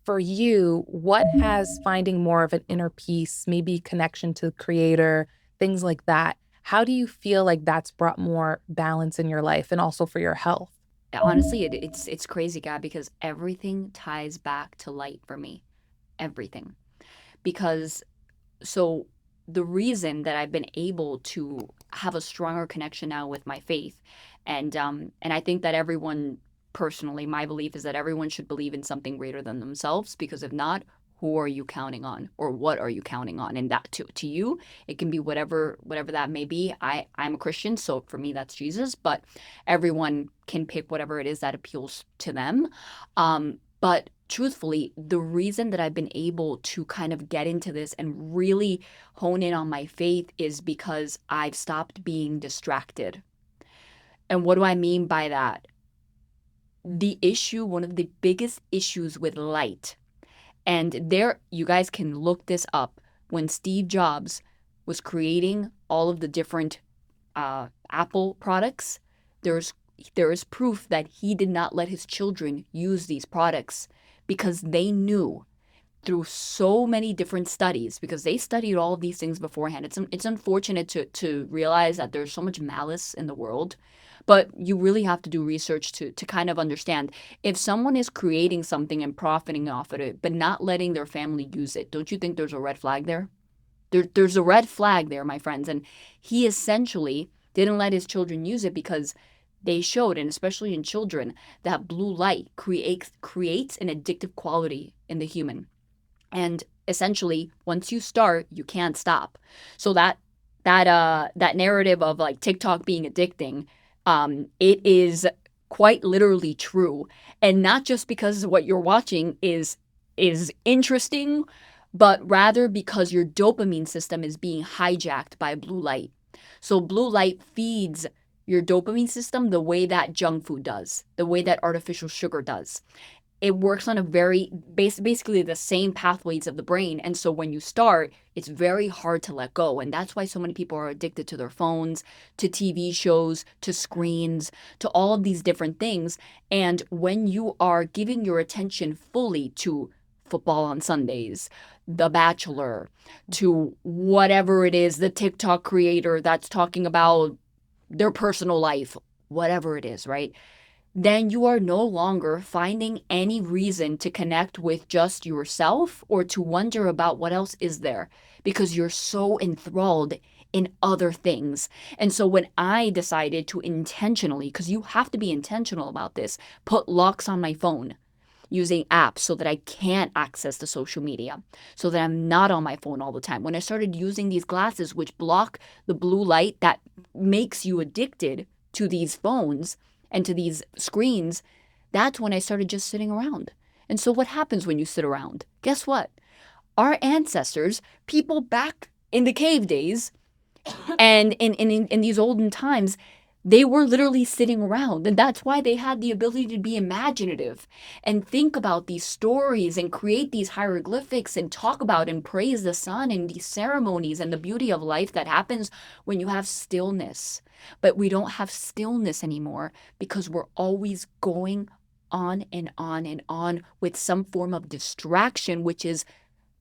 for you, what has finding more of an inner peace, maybe connection to the creator, things like that? How do you feel like that's brought more balance in your life and also for your health? Honestly, it's crazy, Gab, because everything ties back to light for me. Everything. Because so the reason that I've been able to have a stronger connection now with my faith, and I think that everyone, personally, my belief is that everyone should believe in something greater than themselves, because if not, who are you counting on, or what are you counting on? And that to you, it can be whatever that may be. I'm a Christian, so for me that's Jesus, but everyone can pick whatever it is that appeals to them. But truthfully, the reason that I've been able to kind of get into this and really hone in on my faith is because I've stopped being distracted. And what do I mean by that? One of the biggest issues with light, and there, you guys can look this up. When Steve Jobs was creating all of the different Apple products, there's there is proof that he did not let his children use these products because they knew through so many different studies, because they studied all of these things beforehand. It's unfortunate to realize that there's so much malice in the world, but you really have to do research to kind of understand if someone is creating something and profiting off of it, but not letting their family use it. Don't you think there's a red flag there? There's a red flag there, my friends. And he essentially didn't let his children use it because they showed, and especially in children, that blue light creates an addictive quality in the human. And essentially, once you start, you can't stop. So that narrative of like TikTok being addicting, it is quite literally true. And not just because what you're watching is interesting, but rather because your dopamine system is being hijacked by blue light. So blue light feeds your dopamine system the way that junk food does, the way that artificial sugar does. It works on a very basically the same pathways of the brain. And so when you start, it's very hard to let go. And that's why so many people are addicted to their phones, to TV shows, to screens, to all of these different things. And when you are giving your attention fully to football on Sundays, The Bachelor, to whatever it is, the TikTok creator that's talking about their personal life, whatever it is, right? Then you are no longer finding any reason to connect with just yourself or to wonder about what else is there, because you're so enthralled in other things. And so when I decided to intentionally, because you have to be intentional about this, put locks on my phone using apps so that I can't access the social media, so that I'm not on my phone all the time. When I started using these glasses, which block the blue light that makes you addicted to these phones and to these screens, that's when I started just sitting around. And so, what happens when you sit around? Guess what? Our ancestors, people back in the cave days and in these olden times, they were literally sitting around. And that's why they had the ability to be imaginative and think about these stories and create these hieroglyphics and talk about and praise the sun and these ceremonies and the beauty of life that happens when you have stillness. But we don't have stillness anymore because we're always going on and on and on with some form of distraction, which is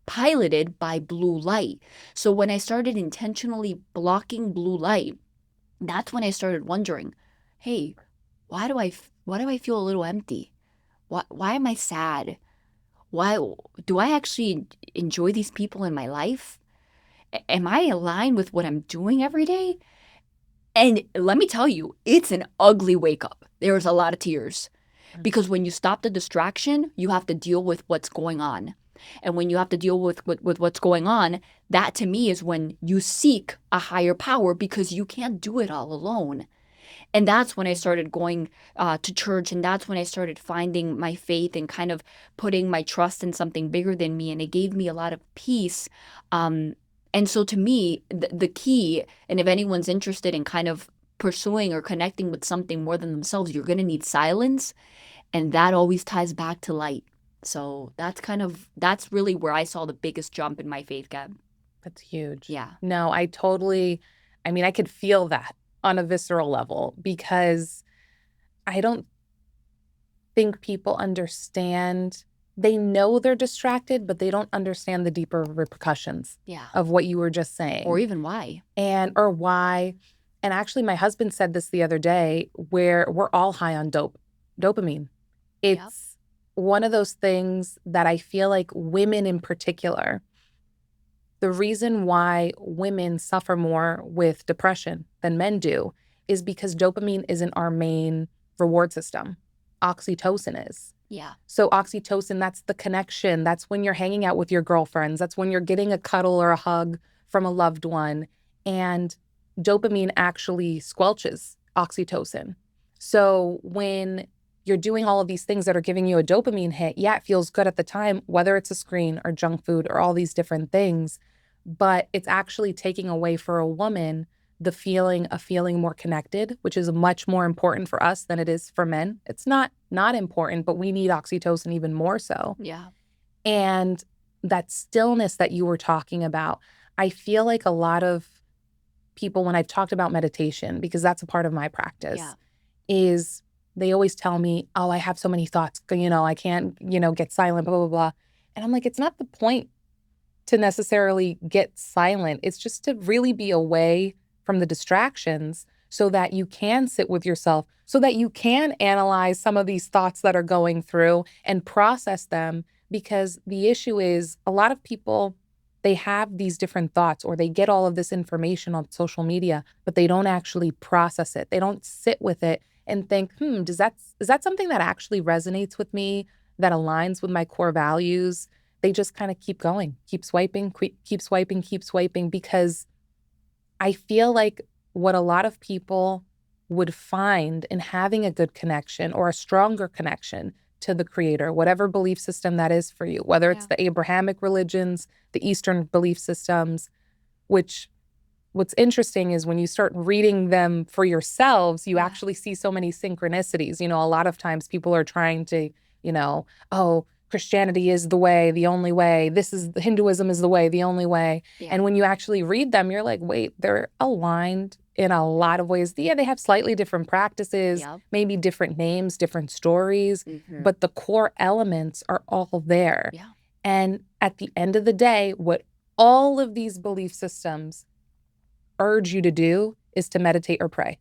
piloted by blue light. So when I started intentionally blocking blue light, that's when I started wondering, hey, why do I feel a little empty? Why am I sad? Why do I actually enjoy these people in my life? Am I aligned with what I'm doing every day? And let me tell you, it's an ugly wake up. There's a lot of tears because when you stop the distraction, you have to deal with what's going on. And when you have to deal with what's going on, that to me is when you seek a higher power because you can't do it all alone. And that's when I started going to church, and that's when I started finding my faith and kind of putting my trust in something bigger than me. And it gave me a lot of peace. And so to me, the key, and if anyone's interested in kind of pursuing or connecting with something more than themselves, you're going to need silence. And that always ties back to light. So that's really where I saw the biggest jump in my faith, Gab. That's huge. Yeah. No, I mean, I could feel that on a visceral level because I don't think people understand. they know they're distracted, but they don't understand the deeper repercussions Yeah. of what you were just Or saying even why. or why. And actually, my husband said this the other day where we're all high on dopamine. Yep. It's one of those things that I feel like women in particular, the reason why women suffer more with depression than men do is because dopamine isn't our main reward system. Oxytocin is. Yeah. So, oxytocin, that's the connection. That's when you're hanging out with your girlfriends. That's when you're getting a cuddle or a hug from a loved one. And dopamine actually squelches oxytocin. So, when you're doing all of these things that are giving you a dopamine hit, yeah, it feels good at the time, whether it's a screen or junk food or all these different things. But it's actually taking away for a woman the feeling of feeling more connected, which is much more important for us than it is for men. It's not important, but we need oxytocin even more so. Yeah. And that stillness that you were talking about, I feel like a lot of people, when I've talked about meditation, because that's a part of my practice, Yeah. is they always tell me, oh, I have so many thoughts, I can't, get silent, blah, blah, blah. And I'm like, it's not the point to necessarily get silent. It's just to really be away from the distractions so that you can sit with yourself, so that you can analyze some of these thoughts that are going through and process them. Because the issue is a lot of people, they have these different thoughts or they get all of this information on social media, but they don't actually process it. They don't sit with it and think, is that something that actually resonates with me, that aligns with my core values? They just kind of keep going, keep swiping, keep swiping, keep swiping, because I feel like what a lot of people would find in having a good connection or a stronger connection to the creator, whatever belief system that is for you, whether it's Yeah. the Abrahamic religions, the Eastern belief systems, which what's interesting is when you start reading them for yourselves, you Yeah. actually see so many synchronicities. A lot of times people are trying to, oh, Christianity is the way, the only way. Hinduism is the way, the only way. Yeah. And when you actually read them, you're like, wait, they're aligned in a lot of ways. Yeah, they have slightly different practices, Yep. maybe different names, different stories, Mm-hmm. but the core elements are all there. Yeah. And at the end of the day, what all of these belief systems urge you to do is to meditate or pray.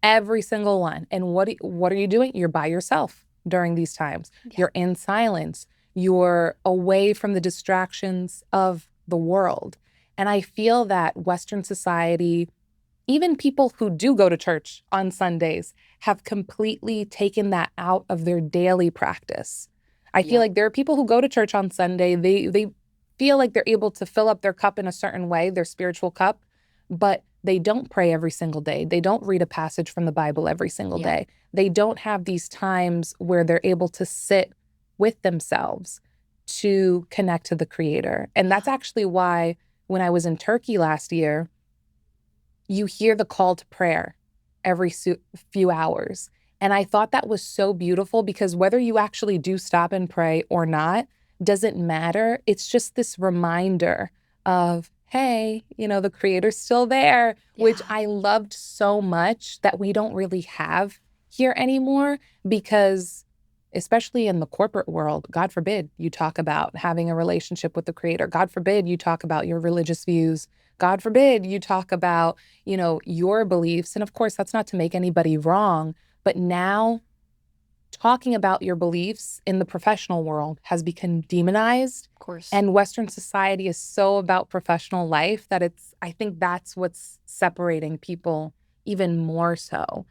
Every single one. And what are you doing? You're by yourself during these times. Yeah. You're in silence. You're away from the distractions of the world. And I feel that Western society, even people who do go to church on Sundays, have completely taken that out of their daily practice. I feel Yep. like there are people who go to church on Sunday, they feel like they're able to fill up their cup in a certain way, their spiritual cup, but they don't pray every single day. They don't read a passage from the Bible every single Yeah. day. They don't have these times where they're able to sit with themselves to connect to the creator. And that's actually why when I was in Turkey last year, you hear the call to prayer every few hours. And I thought that was so beautiful because whether you actually do stop and pray or not doesn't matter. It's just this reminder of, hey, the creator's still there, which Yeah. I loved so much that we don't really have here anymore because, especially in the corporate world, God forbid you talk about having a relationship with the creator. God forbid you talk about your religious views. God forbid you talk about, your beliefs. And of course, that's not to make anybody wrong, but now talking about your beliefs in the professional world has become demonized. Of course. And Western society is so about professional life that I think that's what's separating people even more so.